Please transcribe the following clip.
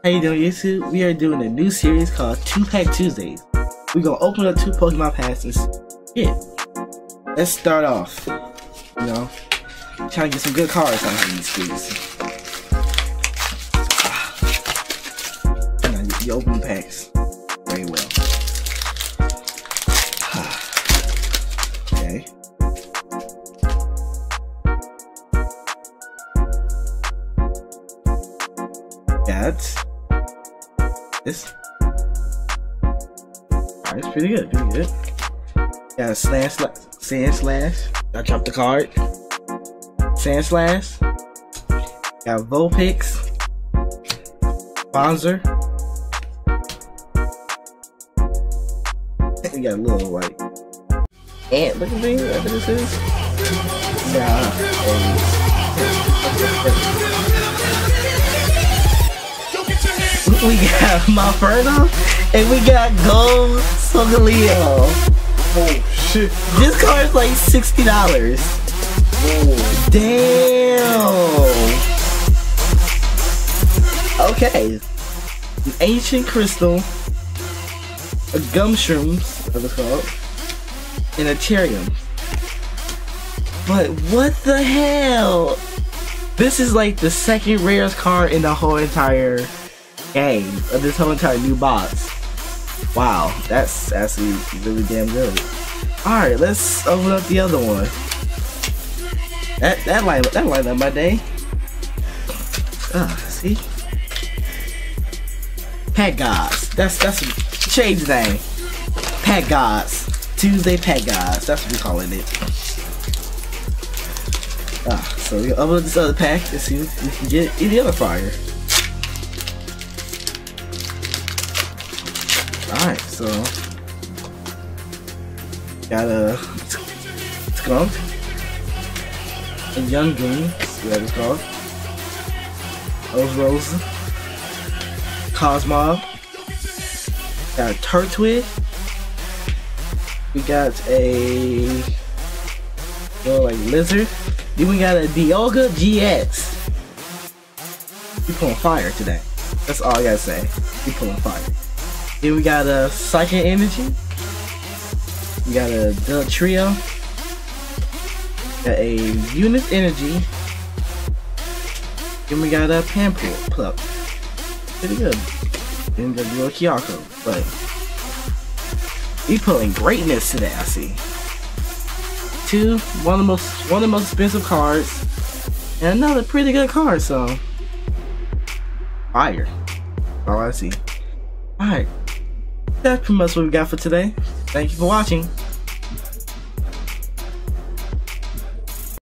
How you doing, YouTube? We are doing a new series called 2-Pack Tuesdays. We're gonna open up 2 Pokemon packs and yeah. Let's start off. You know, trying to get some good cards out of these things. You open the packs very well. Okay. Got this. Alright, it's pretty good, pretty good. Got a Sand Slash. I dropped the card. Sand Slash. Got Vulpix. Bonzer. We got a little like ant looking thing, whatever this is. Nah, we got Malferno and we got Gold Solgaleo. Oh shit. This card's like $60. Whoa. Damn. Okay. An Ancient Crystal, a Gumshrooms, whatever it's called, and a Cherrium. But what the hell? This is like the second rarest card in the whole entire game, of this whole entire new box. Wow, that's actually really damn good. Alright, let's open up the other one. That light up my day. See? Pack Gods. That's change the name. Pack Gods. Tuesday Pack Gods. That's what we're calling it. So we open up this other pack and see if we can get any other fire. Alright, so got a Skunk, a Young Goon, whatever it's called, Rose, Cosmog, got a Turtwig, we got a little like lizard, then we got a Dialga GX. We pulling fire today. That's all I gotta say. We pulling fire. Then we got a Psychic Energy. We got a Dugtrio. Got a Unit Energy. Then we got a Pamphlet. Pretty good. Then the little Kyoko. But we pulling greatness today, I see. One of the most expensive cards. And another pretty good card, so fire. All I see. Alright. That's pretty much what we got for today. Thank you for watching.